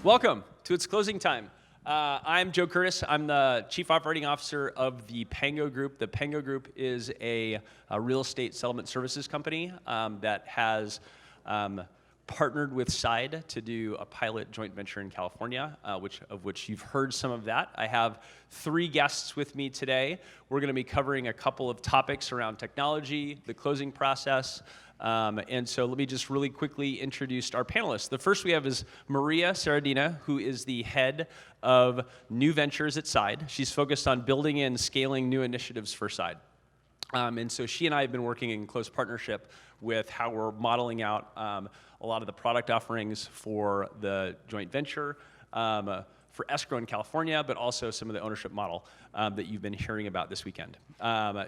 Welcome to It's Closing Time. I'm Joe Curtis. I'm the Chief Operating Officer of the Pango Group. The Pango Group is a real estate settlement services company that has partnered with Side to do a pilot joint venture in California, of which you've heard some of that. I have 3 guests with me today. We're going to be covering a couple of topics around technology, the closing process, and so let me just really quickly introduce our panelists. The first we have is Maria Saradina, who is the head of new ventures at Side. She's focused on building and scaling new initiatives for Side. And so she and I have been working in close partnership with how we're modeling out a lot of the product offerings for the joint venture, for escrow in California, but also some of the ownership model that you've been hearing about this weekend.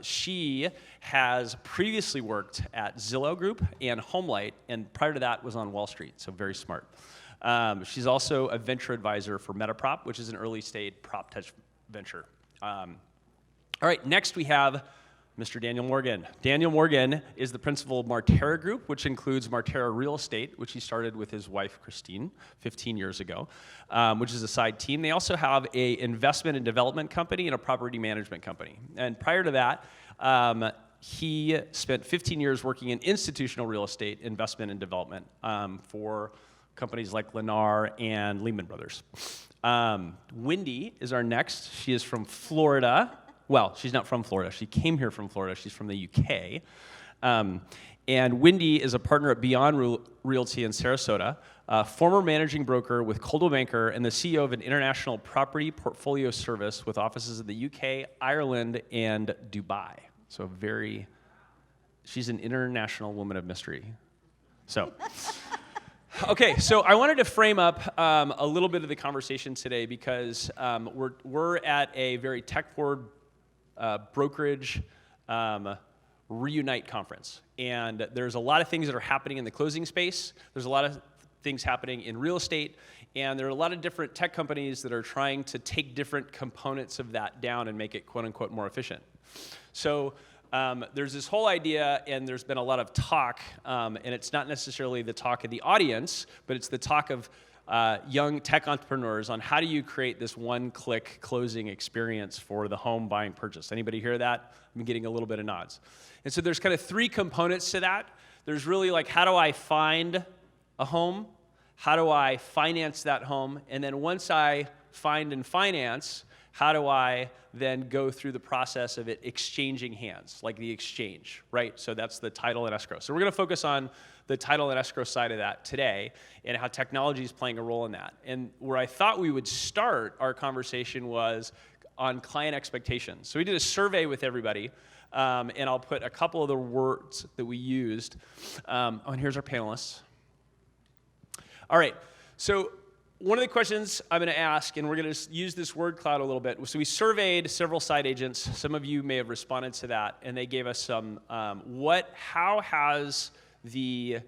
She has previously worked at Zillow Group and HomeLight, and prior to that was on Wall Street, so very smart. She's also a venture advisor for Metaprop, which is an early stage prop tech venture. All right, next we have Mr. Daniel Morgan. Daniel Morgan is the principal of Marterra Group, which includes Marterra Real Estate, which he started with his wife, Christine, 15 years ago, which is a side team. They also have an investment and development company and a property management company. And prior to that, he spent 15 years working in institutional real estate investment and development for companies like Lennar and Lehman Brothers. Wendy is our next. She is from Florida. Well, she's not from Florida. She came here from Florida. She's from the UK. And Wendy is a partner at Beyond Realty in Sarasota, former managing broker with Coldwell Banker, and the CEO of an international property portfolio service with offices in the UK, Ireland, and Dubai. So she's an international woman of mystery. So, okay, so I wanted to frame up a little bit of the conversation today because we're at a very tech-forward brokerage REunite conference. And there's a lot of things that are happening in the closing space. There's a lot of things happening in real estate. And there are a lot of different tech companies that are trying to take different components of that down and make it quote unquote more efficient. So there's this whole idea, and there's been a lot of talk, and it's not necessarily the talk of the audience, but it's the talk of young tech entrepreneurs on how do you create this one-click closing experience for the home buying purchase. Anybody hear that? I'm getting a little bit of nods. And so there's kind of 3 components to that. There's really like, how do I find a home? How do I finance that home? And then once I find and finance, how do I then go through the process of it exchanging hands, like the exchange, right? So that's the title and escrow. So we're going to focus on the title and escrow side of that today and how technology is playing a role in that. And where I thought we would start our conversation was on client expectations. So we did a survey with everybody, and I'll put a couple of the words that we used. And here's our panelists. All right, so one of the questions I'm going to ask, and we're going to use this word cloud a little bit. So we surveyed several side agents. Some of you may have responded to that, and they gave us some, how has the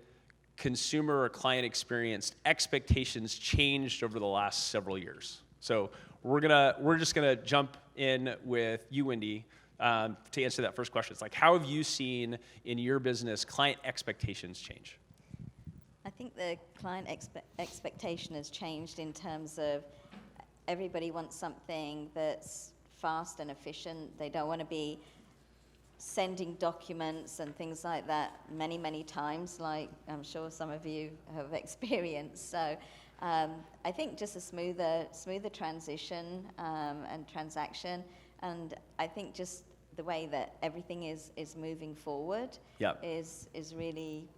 consumer or client experience expectations changed over the last several years? So we're just gonna jump in with you, Wendy, to answer that first question. It's like, how have you seen in your business client expectations change? I think the client expectation has changed in terms of everybody wants something that's fast and efficient. They don't want to be sending documents and things like that many, many times, like I'm sure some of you have experienced. So I think just a smoother transition and transaction. And I think just the way that everything is moving forward is really,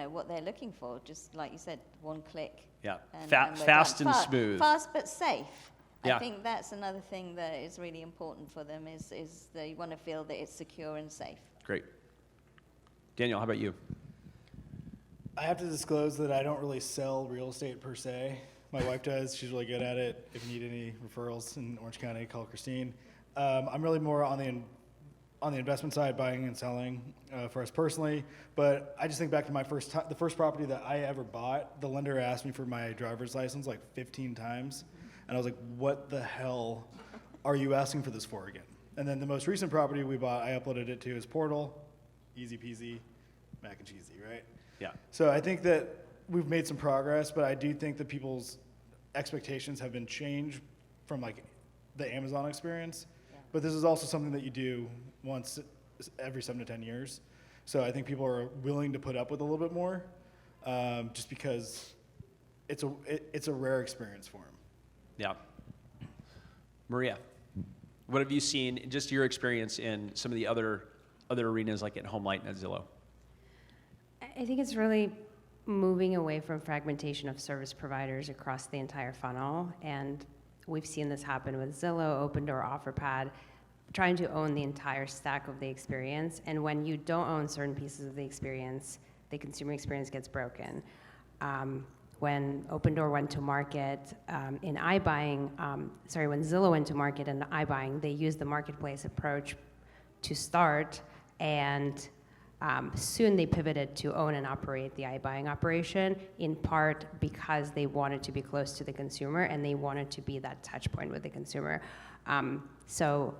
what they're looking for. Just like you said, one click. Yeah, and fast and smooth. Fast but safe. Yeah. I think that's another thing that is really important for them is they want to feel that it's secure and safe. Great. Daniel, how about you? I have to disclose that I don't really sell real estate per se. My wife does. She's really good at it. If you need any referrals in Orange County, call Christine. I'm really more on the investment side, buying and selling for us personally. But I just think back to the first property that I ever bought. The lender asked me for my driver's license like 15 times. And I was like, what the hell are you asking for this for again? And then the most recent property we bought, I uploaded it to his portal. Easy peasy, mac and cheesy, right? Yeah. So I think that we've made some progress, but I do think that people's expectations have been changed from like the Amazon experience, but this is also something that you do once every 7 to 10 years. So I think people are willing to put up with a little bit more, just because it's a rare experience for them. Yeah. Maria, what have you seen, just your experience in some of the other arenas like at HomeLight and at Zillow? I think it's really moving away from fragmentation of service providers across the entire funnel. And we've seen this happen with Zillow, Opendoor, OfferPad, trying to own the entire stack of the experience. And when you don't own certain pieces of the experience, the consumer experience gets broken. When Opendoor went to market in iBuying, when Zillow went to market in iBuying, they used the marketplace approach to start, and soon they pivoted to own and operate the iBuying operation, in part because they wanted to be close to the consumer and they wanted to be that touch point with the consumer. So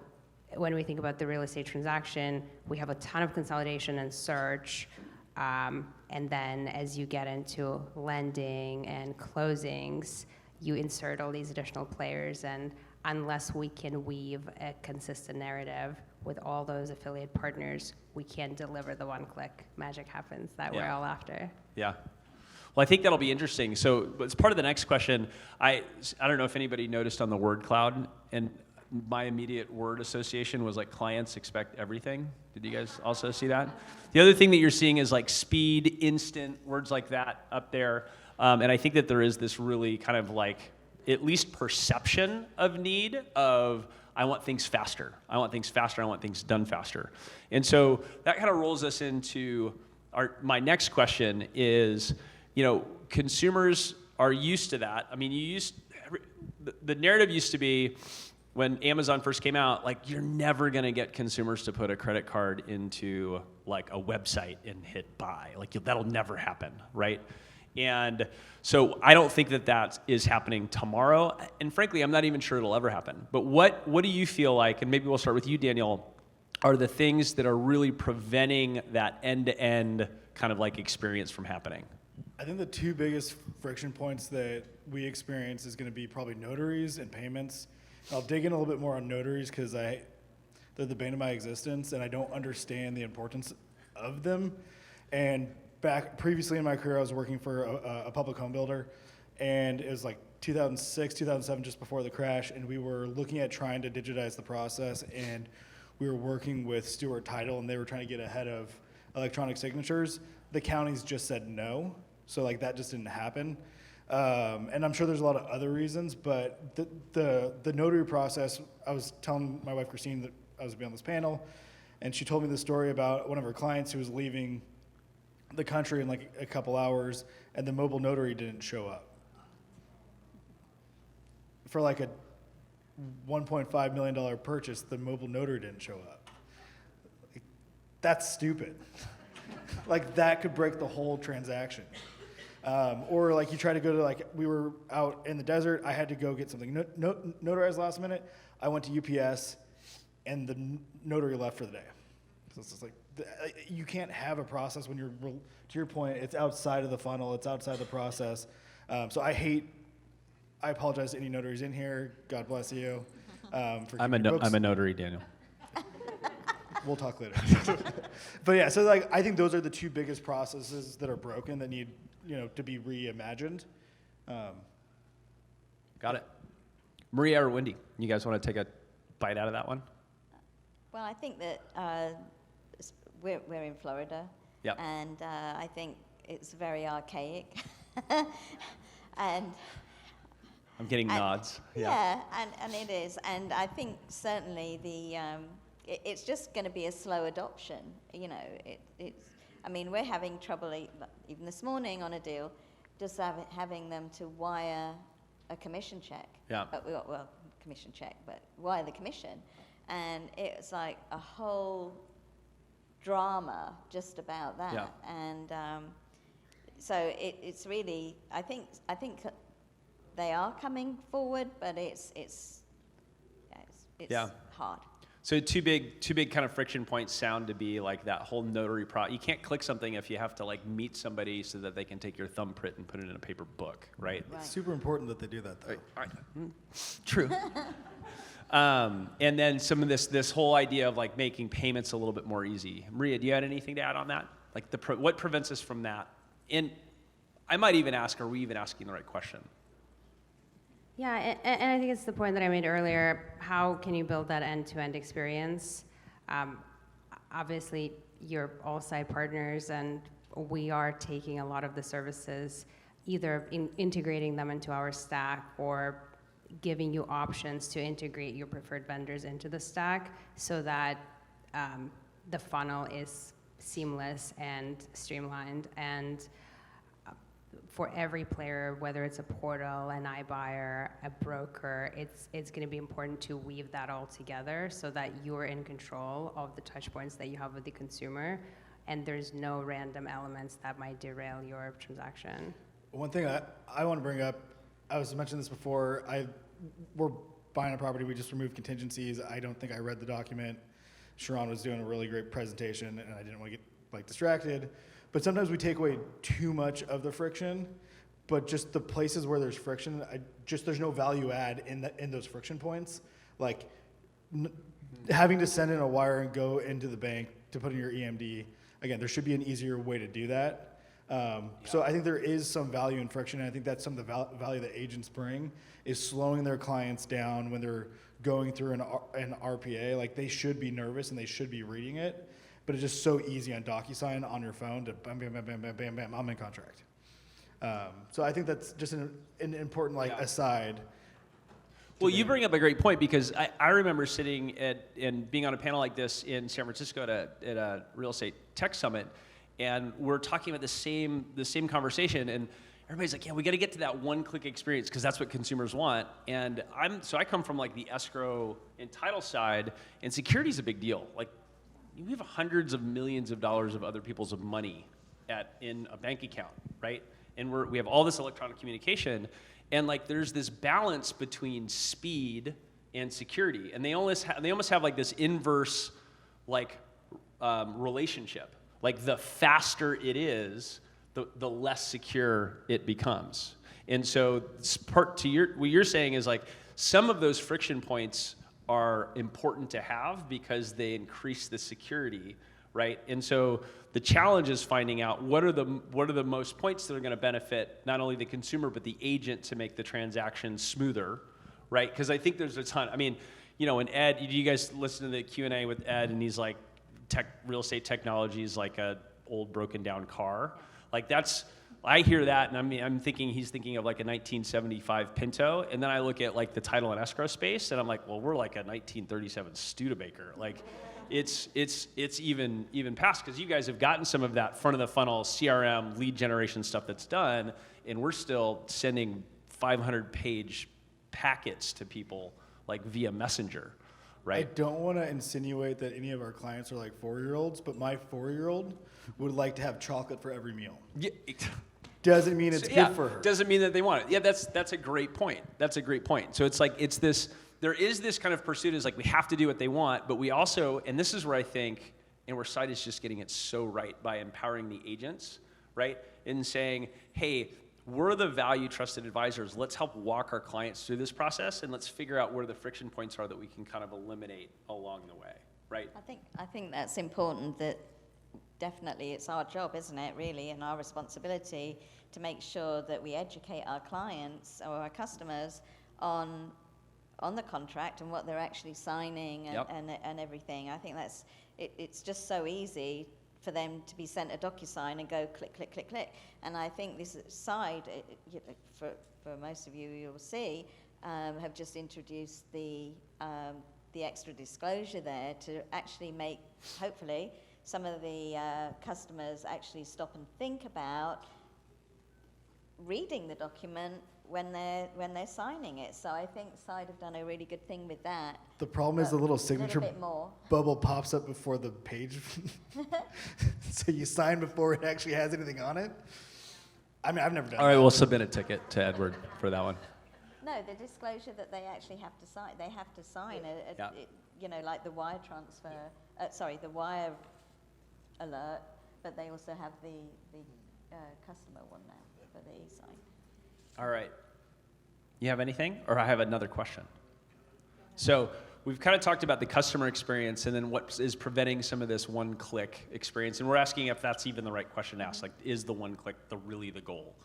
when we think about the real estate transaction, we have a ton of consolidation and search. And then as you get into lending and closings, you insert all these additional players. And unless we can weave a consistent narrative with all those affiliate partners, we can't deliver the one-click magic happens that we're all after. Yeah. Well, I think that'll be interesting. So as part of the next question, I don't know if anybody noticed on the word cloud, and my immediate word association was like clients expect everything. Did you guys also see that? The other thing that you're seeing is like speed, instant, words like that up there. And I think that there is this really kind of like at least perception of need of I want things faster. I want things faster. I want things done faster. And so that kind of rolls us into my next question is, consumers are used to that. I mean, the narrative used to be, when Amazon first came out, like, you're never gonna get consumers to put a credit card into like a website and hit buy. Like, that'll never happen, right? And so I don't think that is happening tomorrow. And frankly, I'm not even sure it'll ever happen. But what do you feel like, and maybe we'll start with you, Daniel, are the things that are really preventing that end-to-end kind of like experience from happening? I think the two biggest friction points that we experience is gonna be probably notaries and payments. I'll dig in a little bit more on notaries because they're the bane of my existence, and I don't understand the importance of them. And back previously in my career, I was working for a public home builder, and it was like 2006, 2007, just before the crash, and we were looking at trying to digitize the process, and we were working with Stewart Title, and they were trying to get ahead of electronic signatures. The counties just said no, so like that just didn't happen. And I'm sure there's a lot of other reasons, but the notary process, I was telling my wife Christine that I was going to be on this panel, and she told me the story about one of her clients who was leaving the country in like a couple hours, and the mobile notary didn't show up. For like a $1.5 million purchase, the mobile notary didn't show up. Like, that's stupid. Like, that could break the whole transaction. Or like you try to go to, like, we were out in the desert, I had to go get something notarized last minute. I went to UPS and the notary left for the day. So it's just like, you can't have a process when you're, to your point, it's outside of the funnel, it's outside the process. So I apologize to any notaries in here, God bless you. I'm a notary, Daniel. We'll talk later. But yeah, so like I think those are the two biggest processes that are broken that need to be reimagined. Got it. Maria or Wendy, you guys want to take a bite out of that one? Well, I think that we're in Florida, Yep. and I think it's very archaic. And I'm getting nods. Yeah, and it is. And I think certainly it's just going to be a slow adoption. I mean, we're having trouble even this morning on a deal, just having them to wire a commission check. Yeah. Well, commission check, but wire the commission. And it's like a whole drama just about that. Yeah. And so it's really, I think they are coming forward, but it's hard. So two big kind of friction points sound to be like that whole notary You can't click something if you have to like meet somebody so that they can take your thumbprint and put it in a paper book, right? Right. It's super important that they do that, though. True. And then some of this whole idea of like making payments a little bit more easy. Maria, do you have anything to add on that? Like what prevents us from that? And I might even ask, are we even asking the right question? Yeah, and I think it's the point that I made earlier. How can you build that end-to-end experience? Obviously, you're all side partners, and we are taking a lot of the services, either integrating them into our stack or giving you options to integrate your preferred vendors into the stack so that the funnel is seamless and streamlined. And for every player, whether it's a portal, an iBuyer, a broker, it's going to be important to weave that all together so that you're in control of the touch points that you have with the consumer, and there's no random elements that might derail your transaction. One thing I want to bring up, I was mentioning this before, we're buying a property, we just removed contingencies. I don't think I read the document. Sharon was doing a really great presentation, and I didn't want to get like distracted. But sometimes we take away too much of the friction, but just the places where there's friction, there's no value add in those friction points. Like having to send in a wire and go into the bank to put in your EMD, again, there should be an easier way to do that. So I think there is some value in friction, and I think that's some of the value that agents bring, is slowing their clients down when they're going through an RPA. Like they should be nervous and they should be reading it. But it's just so easy on DocuSign on your phone to bam, bam, bam, bam, bam, bam, bam, I'm in contract. So I think that's just an important aside. Well, you bring up a great point, because I remember sitting and being on a panel like this in San Francisco at a real estate tech summit, and we're talking about the same conversation, and everybody's like, yeah, we got to get to that one-click experience because that's what consumers want. And I come from like the escrow and title side, and security is a big deal. Like, we have hundreds of millions of dollars of other people's money in a bank account, right? And we have all this electronic communication, and like there's this balance between speed and security, and they almost have like this inverse like relationship. Like the faster it is, the less secure it becomes. And so what you're saying is like some of those friction points are important to have because they increase the security, right? And so the challenge is finding out what are the most points that are going to benefit not only the consumer but the agent to make the transaction smoother, right? Because I think there's a ton. I mean, when Ed, do you guys listen to the Q&A with Ed, and he's like, real estate technology is like a old broken down car. Like I hear that, and I'm thinking he's thinking of like a 1975 Pinto, and then I look at like the title and escrow space, and I'm like, well, we're like a 1937 Studebaker. Like, it's even past, because you guys have gotten some of that front of the funnel CRM lead generation stuff that's done, and we're still sending 500-page packets to people like via Messenger, right? I don't want to insinuate that any of our clients are like 4-year-olds, but my 4-year-old would like to have chocolate for every meal. Yeah. Doesn't mean it's good for her. Doesn't mean that they want it. Yeah, that's a great point. That's a great point. So it's like there is this kind of pursuit is like we have to do what they want, but we also, and this is where I think, and where Site is just getting it so right by empowering the agents, right? In saying, hey, we're the value trusted advisors. Let's help walk our clients through this process, and let's figure out where the friction points are that we can kind of eliminate along the way, right? I think that's important. That definitely it's our job, isn't it, really, and our responsibility to make sure that we educate our clients or our customers on the contract and what they're actually signing and everything. I think it's just so easy for them to be sent a DocuSign and go click, click, click, click. And I think this side, for most of you, you'll see, have just introduced the extra disclosure there to actually make, hopefully, some of the customers actually stop and think about reading the document when they're signing it. So I think Side have done a really good thing with that. The problem is the little signature a little bit more. bubble pops up before the page. So you sign before it actually has anything on it. I mean, I've never done All right, that. we'll submit a ticket to Edward for that one. No, the disclosure that they actually have to sign. They have to sign Yeah. you know, like the wire transfer. Sorry, the wire alert. But they also have the customer one now for the e-sign. All right. You have anything? Or I have another question. So we've kind of talked about the customer experience and then what is preventing some of this one-click experience. And we're asking if that's even the right question to ask. Like, is the one-click really the goal?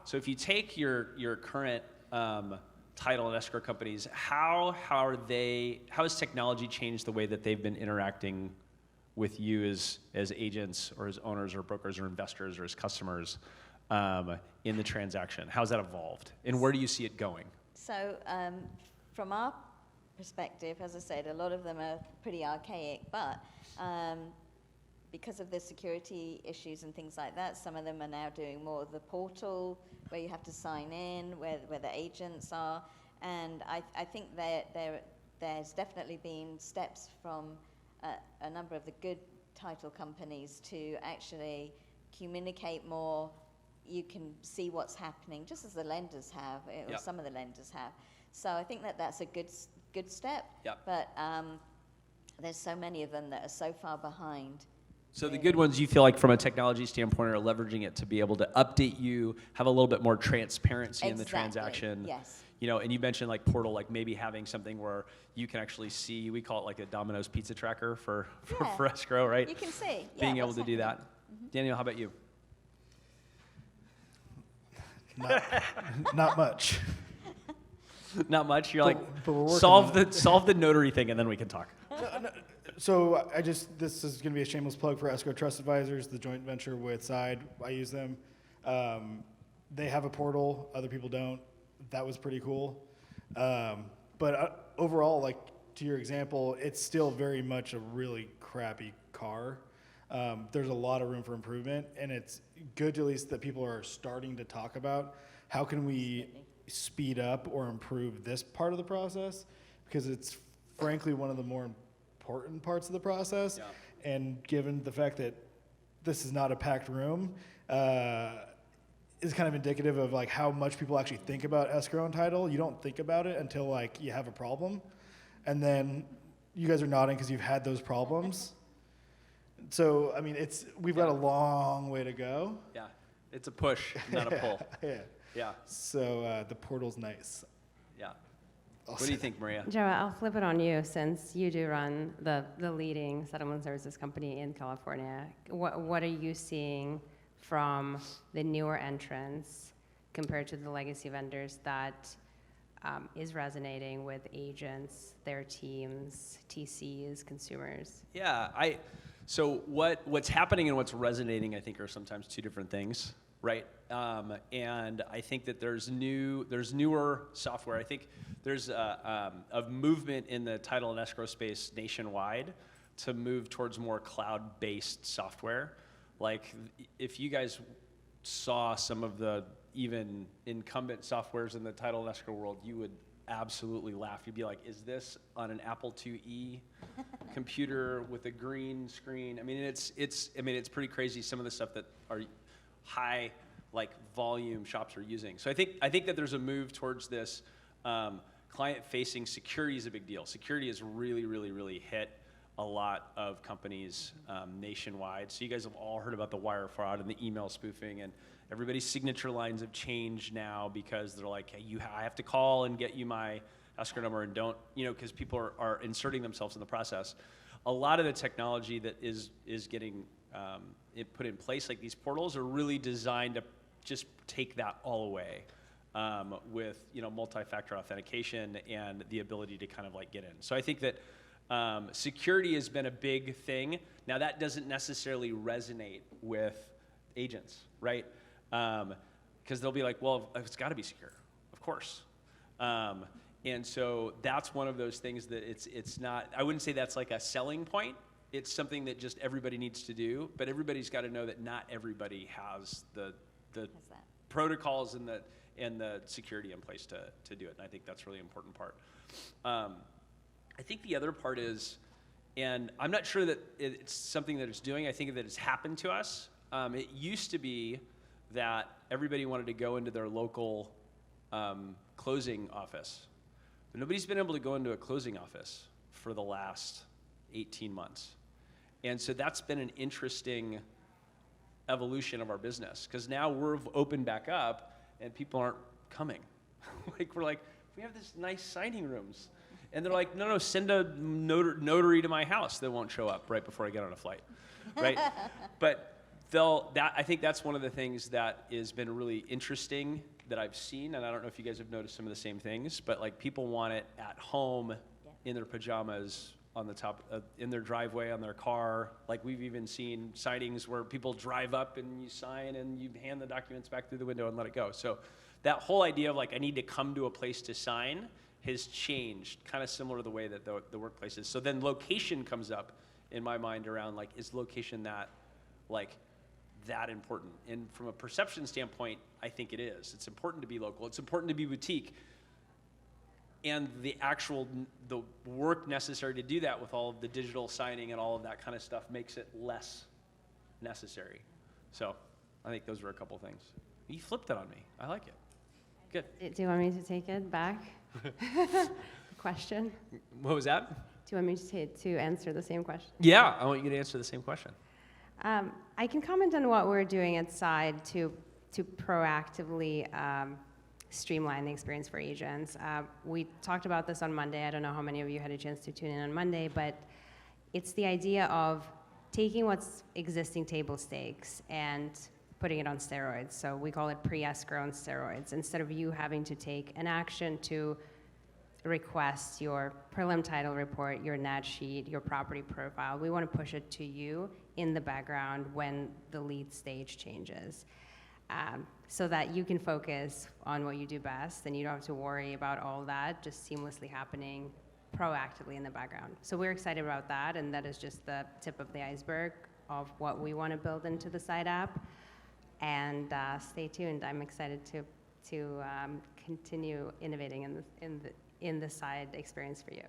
So if you take your current title and escrow companies, how has technology changed the way that they've been interacting with you as agents or as owners or brokers or investors or as customers in the transaction? How's that evolved? And where do you see it going? So from our perspective, as I said, a lot of them are pretty archaic, but because of the security issues and things like that, some of them are now doing more of the portal where you have to sign in, where the agents are. And I think there's definitely been steps from a number of the good title companies to actually communicate more. You can see what's happening, just as the lenders have, or Yep. some of the lenders have. So I think that's a good step. Yep. But there's so many of them that are so far behind. So the good ones, you feel like from a technology standpoint, are leveraging it to be able to update you, have a little bit more transparency in the Exactly, transaction. yes. You know, and you mentioned like portal, like maybe having something where you can actually see, we call it like a Domino's pizza tracker for Yeah. escrow, right? You can see. Being yeah, able what's to do that. happening. Daniel, how about you? Not much. Not much. You're But- like, but we're working solve the notary thing and then we can talk. So this is going to be a shameless plug for Escrow Trust Advisors, the joint venture with Side. I use them. They have a portal. Other people don't. That was pretty cool. But overall, like to your example, it's still very much a really crappy car. There's a lot of room for improvement, and it's good at least that people are starting to talk about how can we speed up or improve this part of the process, because it's frankly one of the more important parts of the process. Yeah. And given the fact that this is not a packed room, is kind of indicative of like how much people actually think about escrow and title. You don't think about it until like you have a problem, and then you guys are nodding because you've had those problems. So I mean, we've got a long way to go. Yeah. It's a push, not a pull. Yeah. Yeah. So the portal's nice. Yeah. I'll What do say you think, Maria? Joe, I'll flip it on you since you do run the leading settlement services company in California. What are you seeing from the newer entrants compared to the legacy vendors that is resonating with agents, their teams, TCs, consumers? Yeah, so what's happening and what's resonating, I think, are sometimes two different things, right? And I think that there's newer software. I think there's a movement in the title and escrow space nationwide to move towards more cloud-based software. Like, if you guys saw some of the even incumbent softwares in the title and escrow world, you would absolutely laugh. You'd be like, is this on an Apple IIe computer with a green screen? I mean, it's pretty crazy, some of the stuff that are high like volume shops are using. So I think that there's a move towards this client-facing. Security is a big deal. Security has really, really, really hit a lot of companies nationwide. So you guys have all heard about the wire fraud and the email spoofing, and everybody's signature lines have changed now because they're like, hey, I have to call and get you my escrow number, and don't, because people are inserting themselves in the process. A lot of the technology that is getting put in place, like these portals, are really designed to just take that all away with multi-factor authentication and the ability to kind of like get in. So I think that security has been a big thing. Now that doesn't necessarily resonate with agents, right? Because they'll be like, well, it's got to be secure, of course. And so that's one of those things that it's not, I wouldn't say that's like a selling point. It's something that just everybody needs to do, but everybody's got to know that not everybody has the protocols and the security in place to do it. And I think that's a really important part. I think the other part is, and I'm not sure that it's something that it's doing, I think that it's happened to us. It used to be that everybody wanted to go into their local closing office. But nobody's been able to go into a closing office for the last 18 months. And so that's been an interesting evolution of our business, because now we're open back up and people aren't coming. We're like, we have this nice signing rooms. And they're like, no, send a notary to my house. They won't show up right before I get on a flight, right? But I think that's one of the things that has been really interesting that I've seen, and I don't know if you guys have noticed some of the same things, but like people want it at home, in their pajamas, on the top, in their driveway, on their car. Like we've even seen signings where people drive up and you sign and you hand the documents back through the window and let it go. So that whole idea of like, I need to come to a place to sign has changed, kind of similar to the way that the workplace is. So then location comes up in my mind around like, is location that important? And from a perception standpoint, I think it is. It's important to be local. It's important to be boutique. And the work necessary to do that with all of the digital signing and all of that kind of stuff makes it less necessary. So I think those were a couple things. You flipped it on me. I like it. Good. Do you want me to take it back? Question? What was that? Do you want me to answer the same question? Yeah, I want you to answer the same question. I can comment on what we're doing at Side to proactively streamline the experience for agents. We talked about this on Monday. I don't know how many of you had a chance to tune in on Monday, but it's the idea of taking what's existing table stakes and putting it on steroids. So we call it pre-escrow on steroids. Instead of you having to take an action to request your prelim title report, your NAT sheet, your property profile, we want to push it to you in the background when the lead stage changes, so that you can focus on what you do best and you don't have to worry about all that just seamlessly happening proactively in the background. So we're excited about that, and that is just the tip of the iceberg of what we want to build into the Side app. And stay tuned. I'm excited to continue innovating in the Side experience for you.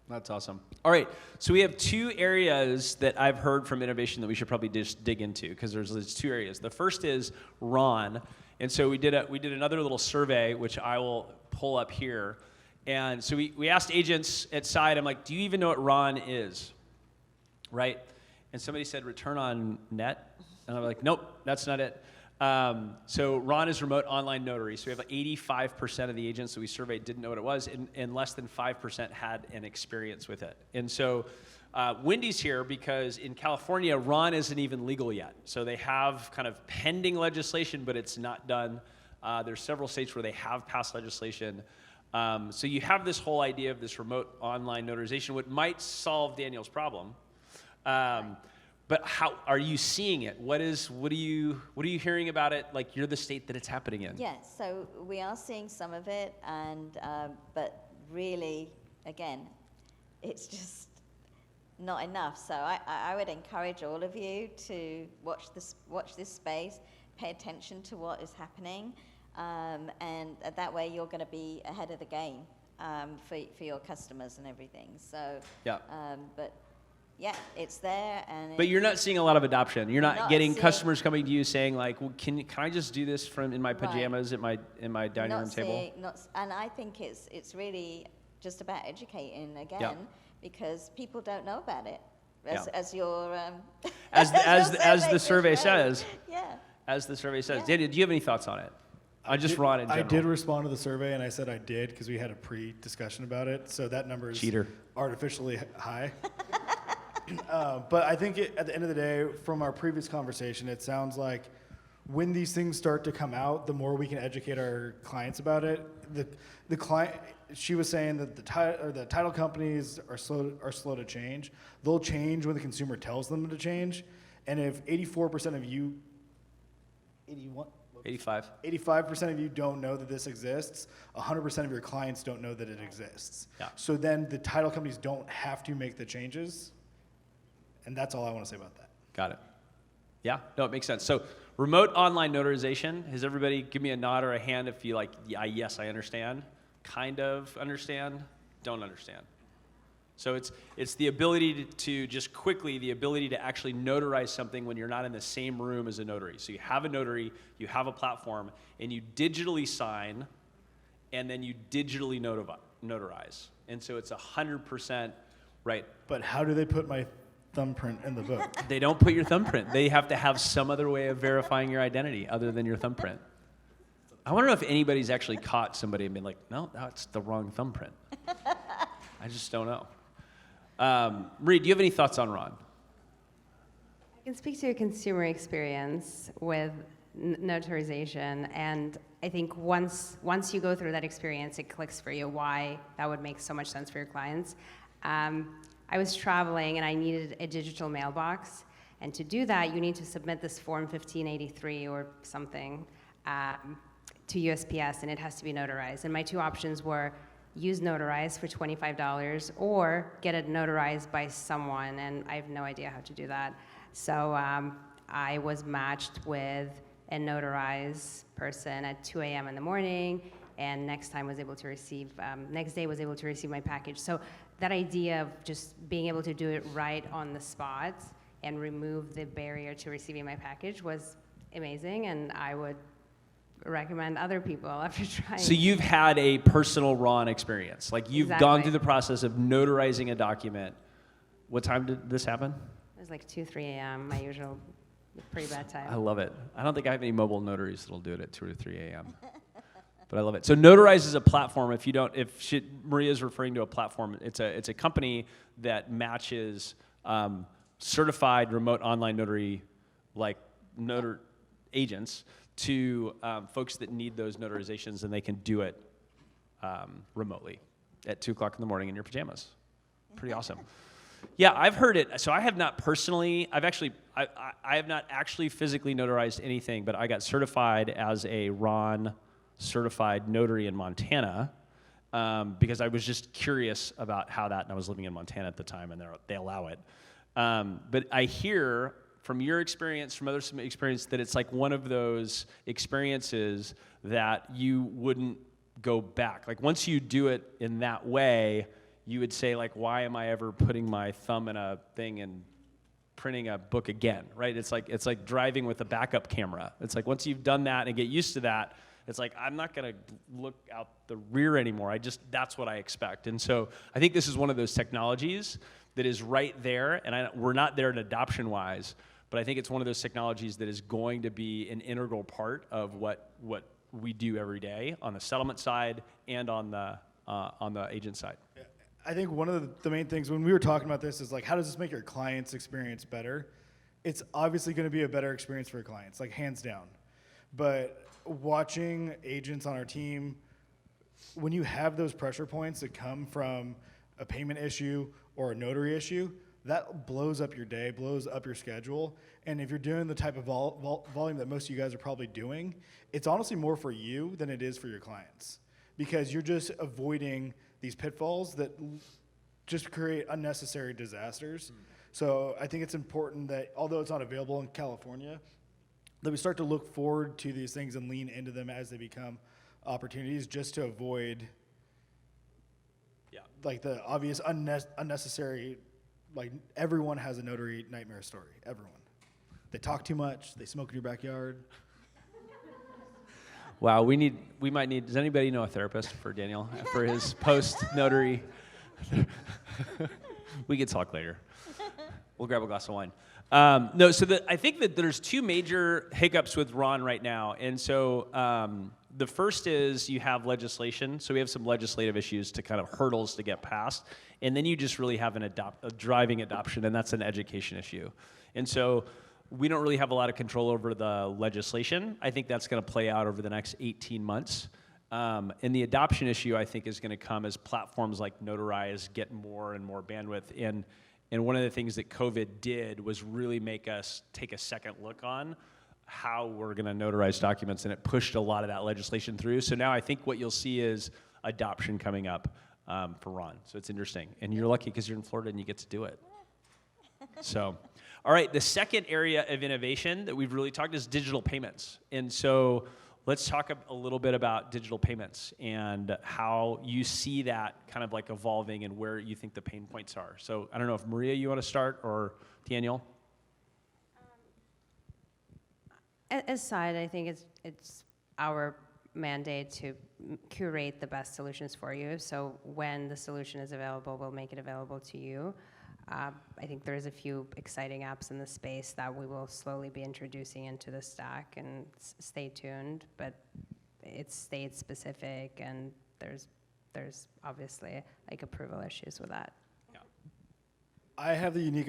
That's awesome. All right, so we have two areas that I've heard from innovation that we should probably just dig into, because there's two areas. The first is RON, and so we did another little survey, which I will pull up here. And so we asked agents at Side, I'm like, do you even know what RON is, right? And somebody said return on net. And I'm like, nope, that's not it. So RON is remote online notary. So we have 85% of the agents that we surveyed didn't know what it was, and less than 5% had an experience with it. And so Wendy's here because in California, RON isn't even legal yet. So they have kind of pending legislation, but it's not done. There's several states where they have passed legislation. So you have this whole idea of this remote online notarization, what might solve Daniel's problem. But how are you seeing it? What are you hearing about it? Like, you're the state that it's happening in. Yeah, so we are seeing some of it, and but really, again, it's just not enough. So I would encourage all of you to watch this space, pay attention to what is happening, and that way you're going to be ahead of the game for your customers and everything. So yeah, but. Yeah, it's there, and but you're not seeing a lot of adoption. You're not getting customers coming to you saying like, well, can I just do this from in my pajamas right. in my dining room table? And I think it's really just about educating again, because people don't know about it. As your as the survey says. Yeah. As the survey says. Daniel, do you have any thoughts on it? I just RON in general. I did respond to the survey, and I said I did because we had a pre-discussion about it. So that number is artificially high. But I think at the end of the day, from our previous conversation, it sounds like when these things start to come out, the more we can educate our clients about it. The client, she was saying that the title companies are slow to change. They'll change when the consumer tells them to change. And if 84% of you, 85% of you don't know that this exists, 100% of your clients don't know that it exists. Yeah. So then the title companies don't have to make the changes. And that's all I want to say about that. Got it. Yeah, no, it makes sense. So remote online notarization, has everybody give me a nod or a hand if you like, yes, I understand, kind of understand, don't understand. So it's the ability to just quickly, the ability to actually notarize something when you're not in the same room as a notary. So you have a notary, you have a platform, and you digitally sign and then you digitally notarize. And so it's 100% right. But how do they put my thumbprint in the book? They don't put your thumbprint. They have to have some other way of verifying your identity other than your thumbprint. I wonder if anybody's actually caught somebody and been like, no, that's the wrong thumbprint. I just don't know. Marie, do you have any thoughts on REun? I can speak to a consumer experience with notarization, and I think once you go through that experience, it clicks for you why that would make so much sense for your clients. I was traveling and I needed a digital mailbox, and to do that, you need to submit this form 1583 or something to USPS, and it has to be notarized. And my two options were use Notarize for $25 or get it notarized by someone, and I have no idea how to do that. So I was matched with a Notarize person at 2 a.m. in the morning, and next day was able to receive my package. So that idea of just being able to do it right on the spot and remove the barrier to receiving my package was amazing, and I would recommend other people after trying. So you've had a personal REun experience. Like you've Exactly. gone through the process of notarizing a document. What time did this happen? It was like 2, 3 a.m., my usual pretty bad time. I love it. I don't think I have any mobile notaries that'll do it at 2 or 3 a.m. But I love it. So Notarize is a platform. Maria's referring to a platform, it's a company that matches certified remote online notary, like agents, to folks that need those notarizations, and they can do it remotely at 2 o'clock in the morning in your pajamas. Pretty awesome. Yeah, I've heard it. So I have not personally, I have not actually physically notarized anything, but I got certified as a REun certified notary in Montana because I was just curious about how that, and I was living in Montana at the time, and they allow it. But I hear from your experience, from others' experience, that it's like one of those experiences that you wouldn't go back. Like once you do it in that way, you would say like, why am I ever putting my thumb in a thing and printing a book again, right? It's like driving with a backup camera. It's like once you've done that and get used to that, it's like, I'm not gonna look out the rear anymore. That's what I expect. And so I think this is one of those technologies that is right there, and we're not there in adoption-wise, but I think it's one of those technologies that is going to be an integral part of what we do every day on the settlement side and on the agent side. I think one of the main things when we were talking about this is like, how does this make your client's experience better? It's obviously going to be a better experience for your clients, like hands down. But watching agents on our team, when you have those pressure points that come from a payment issue or a notary issue, that blows up your day, blows up your schedule. And if you're doing the type of volume that most of you guys are probably doing, it's honestly more for you than it is for your clients, because you're just avoiding these pitfalls that just create unnecessary disasters. So I think it's important that, although it's not available in California, that we start to look forward to these things and lean into them as they become opportunities, just to avoid like the obvious unnecessary, like everyone has a notary nightmare story, everyone. They talk too much, they smoke in your backyard. Wow, does anybody know a therapist for Daniel for his post-notary? We can talk later. We'll grab a glass of wine. I think that there's two major hiccups with REun right now. And so the first is you have legislation. So we have some legislative issues to kind of hurdles to get past. And then you just really have a driving adoption, and that's an education issue. And so we don't really have a lot of control over the legislation. I think that's going to play out over the next 18 months. And the adoption issue, I think, is going to come as platforms like Notarize get more and more bandwidth. And one of the things that COVID did was really make us take a second look on how we're going to notarize documents, and it pushed a lot of that legislation through. So now I think what you'll see is adoption coming up for REun. So it's interesting. And you're lucky because you're in Florida and you get to do it. So, all right, the second area of innovation that we've really talked is digital payments. And so let's talk a little bit about digital payments and how you see that kind of like evolving and where you think the pain points are. So I don't know if Maria, you want to start, or Daniel? Aside, I think it's our mandate to curate the best solutions for you. So when the solution is available, we'll make it available to you. I think there's a few exciting apps in the space that we will slowly be introducing into the stack, and stay tuned, but it's state specific, and there's obviously like approval issues with that. Yeah. I have the unique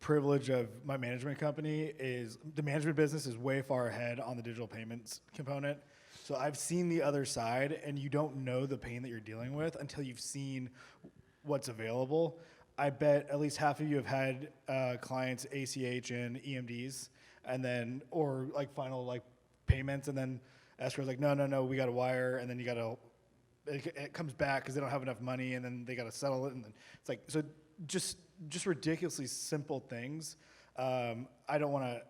privilege of my management company is the management business is way far ahead on the digital payments component. So I've seen the other side, and you don't know the pain that you're dealing with until you've seen what's available. I bet at least half of you have had clients ACH and EMDs, and then or like final like payments, and then escrow's like, no, we got to wire, and then you got to it comes back because they don't have enough money, and then they got to settle it, and then it's like so just ridiculously simple things. I don't want to.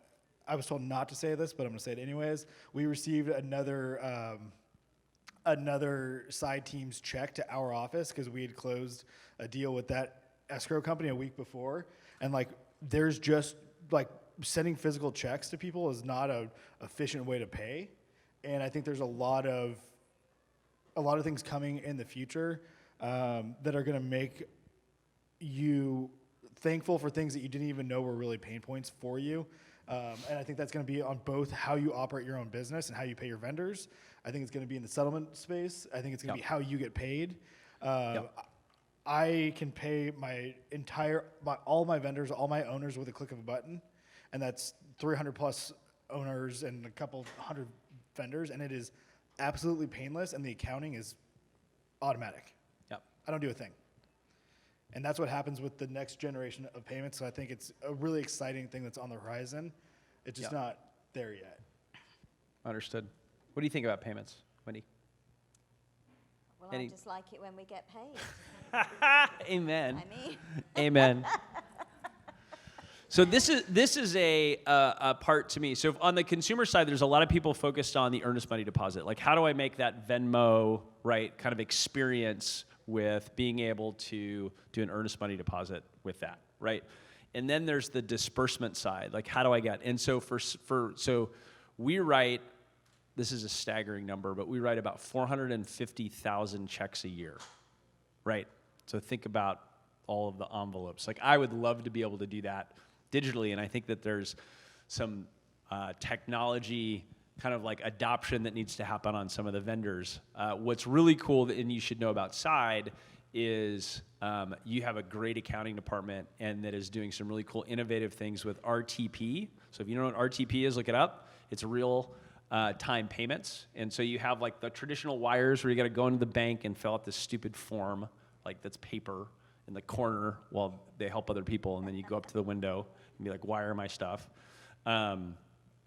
I was told not to say this, but I'm going to say it anyways. We received another side team's check to our office because we had closed a deal with that escrow company a week before, and like there's just like sending physical checks to people is not a efficient way to pay, and I think there's a lot of things coming in the future that are going to make you thankful for things that you didn't even know were really pain points for you. And I think that's going to be on both how you operate your own business and how you pay your vendors. I think it's going to be in the settlement space. I think it's going to be how you get paid. I can pay all my vendors, all my owners with a click of a button, and that's 300 plus owners and a couple hundred vendors, and it is absolutely painless, and the accounting is automatic. Yep. I don't do a thing. And that's what happens with the next generation of payments. So I think it's a really exciting thing that's on the horizon. It's just not there yet. Understood. What do you think about payments, Wendy? Well, I just like it when we get paid. Amen. I mean. Amen. So this is a part to me. So on the consumer side, there's a lot of people focused on the earnest money deposit. Like, how do I make that Venmo, right, kind of experience with being able to do an earnest money deposit with that, right? And then there's the disbursement side. Like, how do I get? And so so we write, this is a staggering number, but we write about 450,000 checks a year, right? So think about all of the envelopes. Like, I would love to be able to do that digitally, and I think that there's some technology kind of like adoption that needs to happen on some of the vendors. What's really cool, and you should know about Side, is you have a great accounting department and that is doing some really cool innovative things with RTP. So if you know what RTP is, look it up. It's real time payments. And so you have like the traditional wires where you got to go into the bank and fill out this stupid form, like that's paper in the corner while they help other people, and then you go up to the window and be like, wire my stuff.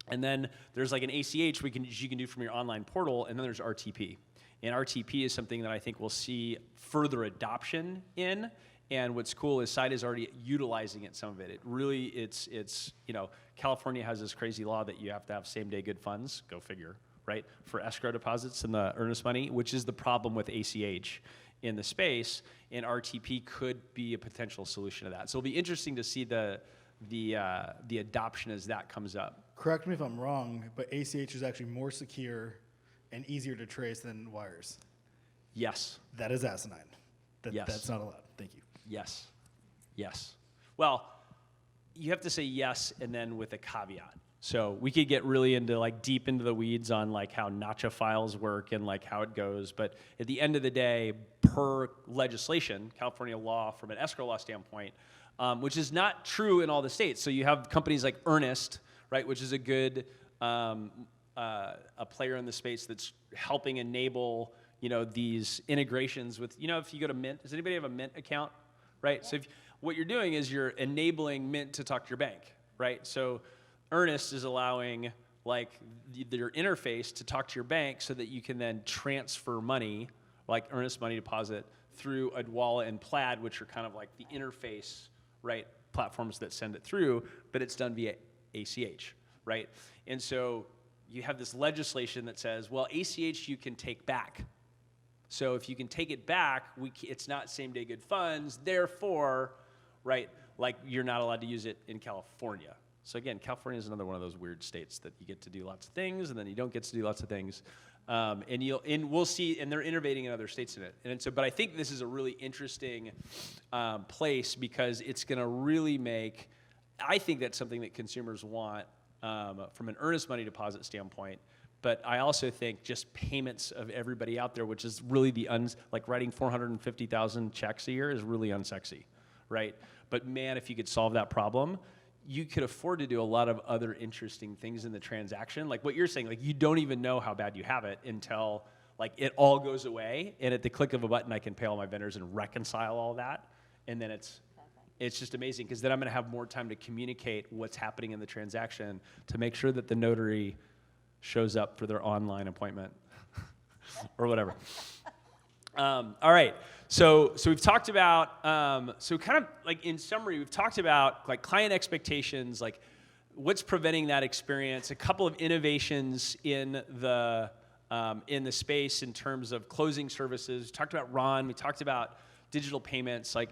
And then there's like an ACH you can do from your online portal, and then there's RTP. And RTP is something that I think we'll see further adoption in. And what's cool is Side is already utilizing it, some of it. It really, it's California has this crazy law that you have to have same-day good funds, go figure, right, for escrow deposits and the earnest money, which is the problem with ACH in the space. And RTP could be a potential solution to that. So it'll be interesting to see the adoption as that comes up. Correct me if I'm wrong, but ACH is actually more secure and easier to trace than wires. Yes. That is asinine. Yes. That's not allowed. Thank you. Yes. Yes. Well, you have to say yes and then with a caveat. So we could get really into like deep into the weeds on like how NACHA files work and like how it goes. But at the end of the day, per legislation, California law from an escrow law standpoint, which is not true in all the states. So you have companies like Earnest, right, which is a good a player in the space that's helping enable these integrations with if you go to Mint. Does anybody have a Mint account, right? Yeah. So what you're doing is you're enabling Mint to talk to your bank, right? So Earnest is allowing like your interface to talk to your bank so that you can then transfer money, like earnest money deposit, through a wallet and Plaid, which are kind of like the interface, right, platforms that send it through, but it's done via ACH, right? And so you have this legislation that says, well, ACH you can take back. So if you can take it back, it's not same-day good funds, therefore, right, like you're not allowed to use it in California. So again, California is another one of those weird states that you get to do lots of things and then you don't get to do lots of things. And we'll see, and they're innovating in other states in it. And so, but I think this is a really interesting place because it's going to really make, I think that's something that consumers want from an earnest money deposit standpoint. But I also think just payments of everybody out there, which is really like writing 450,000 checks a year is really unsexy, right? But man, if you could solve that problem, you could afford to do a lot of other interesting things in the transaction. Like what you're saying, like you don't even know how bad you have it until like it all goes away, and at the click of a button, I can pay all my vendors and reconcile all that, and then it's just amazing because then I'm going to have more time to communicate what's happening in the transaction to make sure that the notary shows up for their online appointment or whatever. All right. So we've talked about, so kind of like in summary, we've talked about like client expectations, like what's preventing that experience, a couple of innovations in the space in terms of closing services. We talked about REunite, we talked about digital payments. Like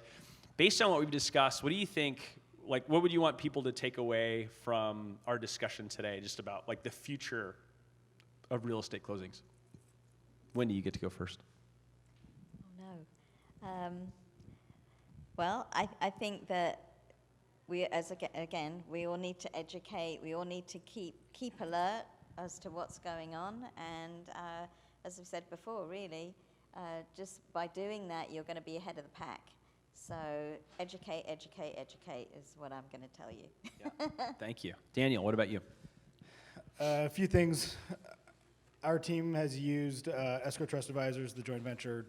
based on what we've discussed, what do you think, like what would you want people to take away from our discussion today just about like the future of real estate closings? Wendy, you get to go first. Well, I think that we, again, we all need to educate. We all need to keep alert as to what's going on. And as I've said before, really, just by doing that, you're going to be ahead of the pack. So educate, educate, educate is what I'm going to tell you. Yeah. Thank you. Daniel, what about you? A few things. Our team has used Escrow Trust Advisors, the joint venture,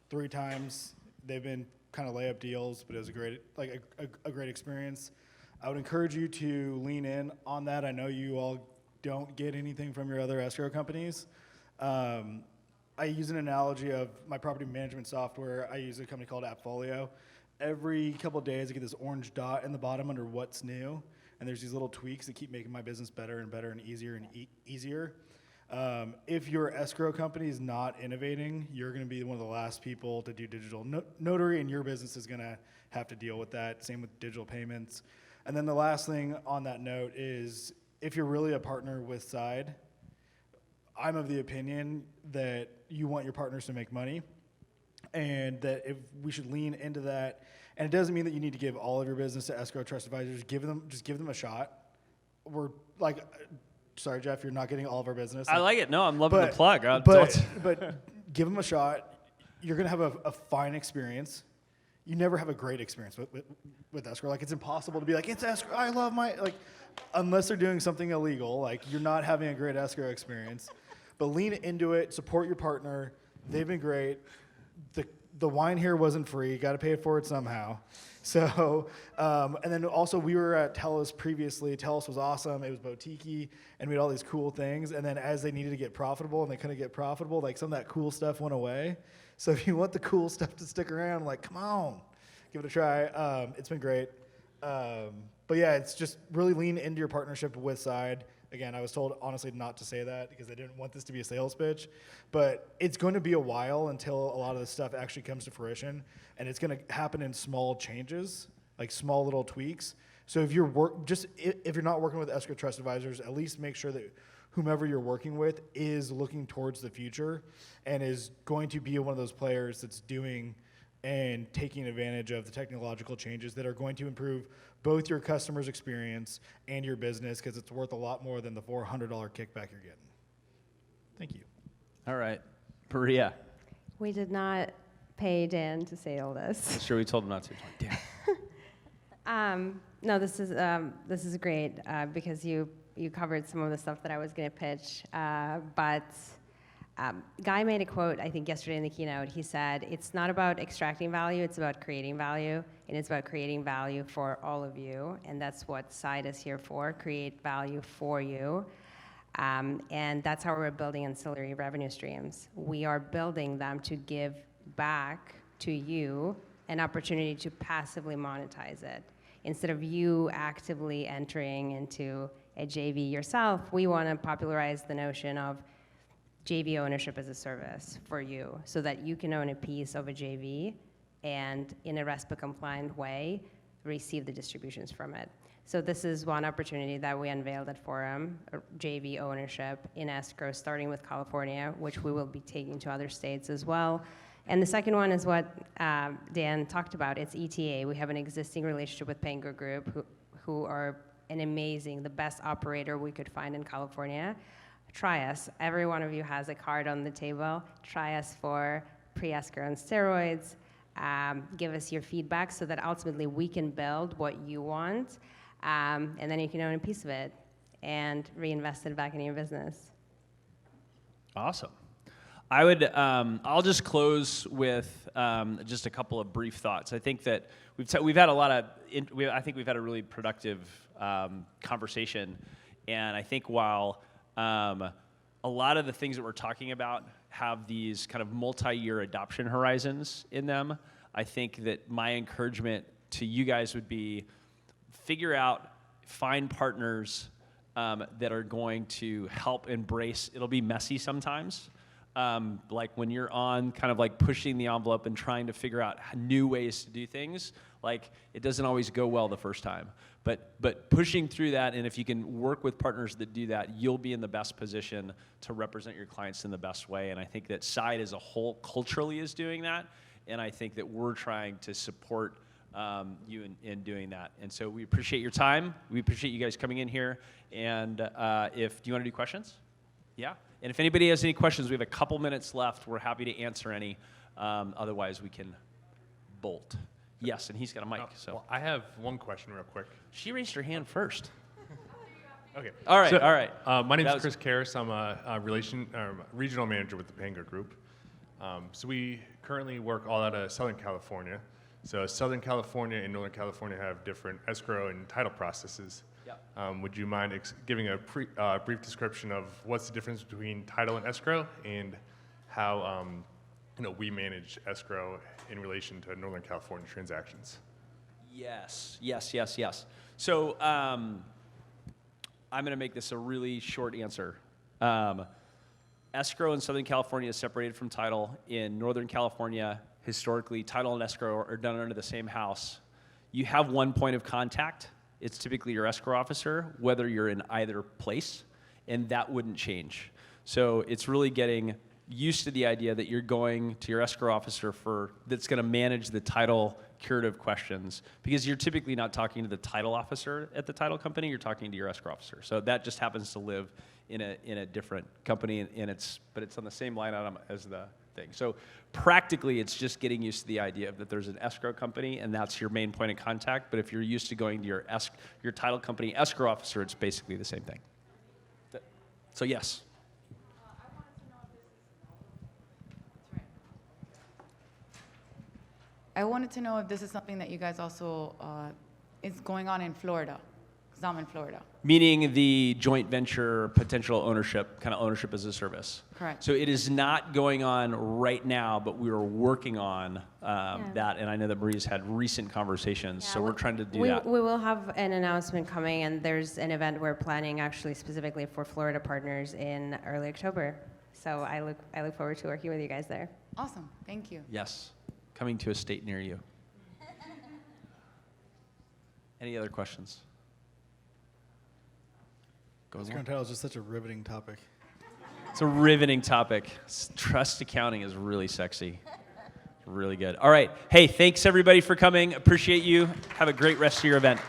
3 times. They've been kind of layup deals, but it was a great experience. I would encourage you to lean in on that. I know you all don't get anything from your other escrow companies. I use an analogy of my property management software. I use a company called AppFolio. Every couple of days, I get this orange dot in the bottom under what's new, and there's these little tweaks that keep making my business better and better and easier and easier. If your escrow company is not innovating, you're going to be one of the last people to do digital notary, and your business is going to have to deal with that. Same with digital payments. And then the last thing on that note is if you're really a partner with Side, I'm of the opinion that you want your partners to make money, and that if we should lean into that. And it doesn't mean that you need to give all of your business to Escrow Trust Advisors. Just give them a shot. We're like, sorry, Jeff, you're not getting all of our business. I like it. No, I'm loving the plug. But give them a shot. You're going to have a fine experience. You never have a great experience with escrow. Like, it's impossible to be like, it's escrow, I love my, like, unless they're doing something illegal, like, you're not having a great escrow experience. But lean into it, support your partner. They've been great. The wine here wasn't free. Got to pay for it somehow. So, and then also we were at Telus previously. Telus was awesome. It was boutique-y, and we had all these cool things. And then as they needed to get profitable and they couldn't get profitable, like some of that cool stuff went away. So if you want the cool stuff to stick around, like, come on, give it a try. It's been great. But yeah, it's just really lean into your partnership with Side. Again, I was told, honestly, not to say that because I didn't want this to be a sales pitch. But it's going to be a while until a lot of this stuff actually comes to fruition. And it's going to happen in small changes, like small little tweaks. So if you're if you're not working with Escrow Trust Advisors, at least make sure that whomever you're working with is looking towards the future and is going to be one of those players that's doing and taking advantage of the technological changes that are going to improve both your customer's experience and your business, because it's worth a lot more than the $400 kickback you're getting. Thank you. All right. Maria. We did not pay Dan to say all this. I'm sure we told him not to. Damn. No, this is great because you covered some of the stuff that I was going to pitch. But Guy made a quote, I think, yesterday in the keynote. He said, it's not about extracting value, it's about creating value, and it's about creating value for all of you, and that's what Side is here for, create value for you. And that's how we're building ancillary revenue streams. We are building them to give back to you an opportunity to passively monetize it. Instead of you actively entering into a JV yourself, we want to popularize the notion of JV ownership as a service for you so that you can own a piece of a JV and in a RESPA compliant way receive the distributions from it. So this is one opportunity that we unveiled at Forum, JV ownership in escrow, starting with California, which we will be taking to other states as well. And the second one is what Dan talked about. It's ETA. We have an existing relationship with Pango Group, who are the best operator we could find in California. Try us. Every one of you has a card on the table. Try us for pre-escrow on steroids. Give us your feedback so that ultimately we can build what you want, and then you can own a piece of it and reinvest it back in your business. Awesome. I would. I'll just close with just a couple of brief thoughts. I think that we've had a lot of. I think we've had a really productive conversation, and I think while a lot of the things that we're talking about have these kind of multi-year adoption horizons in them, I think that my encouragement to you guys would be find partners that are going to help embrace. It'll be messy sometimes. Like when you're on kind of like pushing the envelope and trying to figure out new ways to do things, like it doesn't always go well the first time. But pushing through that, and if you can work with partners that do that, you'll be in the best position to represent your clients in the best way. And I think that Side as a whole culturally is doing that, and I think that we're trying to support you in doing that. And so we appreciate your time. We appreciate you guys coming in here. And do you want to do questions? Yeah. And if anybody has any questions, we have a couple minutes left. We're happy to answer any. Otherwise, we can bolt. Yes, and he's got a mic. So Well, I have one question real quick. she raised her hand first. Okay. All right, So, all right. My name That is was- Chris Karras. I'm a regional manager with the Pango Group. So we currently work all out of Southern California. So Southern California and Northern California have different escrow and title processes. Yep. Would you mind giving a brief description of what's the difference between title and escrow, and how we manage escrow in relation to Northern California transactions? Yes. So I'm going to make this a really short answer. Escrow in Southern California is separated from title. In Northern California, historically, title and escrow are done under the same house. You have one point of contact. It's typically your escrow officer, whether you're in either place, and that wouldn't change. So it's really getting used to the idea that you're going to your escrow officer that's going to manage the title curative questions, because you're typically not talking to the title officer at the title company, you're talking to your escrow officer. So that just happens to live in a different company, but it's on the same line item as the thing. So practically, it's just getting used to the idea that there's an escrow company, and that's your main point of contact. But if you're used to going to your title company escrow officer, it's basically the same thing. So yes. I wanted to know if this is something that you guys also is going on in Florida, because I'm in Florida. Meaning the joint venture potential ownership, kind of ownership as a service. Correct. So it is not going on right now, but we are working on that, and I know that Maria's had recent conversations, so we're trying to do that. We will have an announcement coming, and there's an event we're planning actually specifically for Florida partners in early October. So I look forward to working with you guys there. Awesome. Thank you. Yes, coming to a state near you. Any other questions? Escrow and title is just such a riveting topic. It's a riveting topic. Trust accounting is really sexy. Really good. All right. Hey, thanks everybody for coming. Appreciate you. Have a great rest of your event.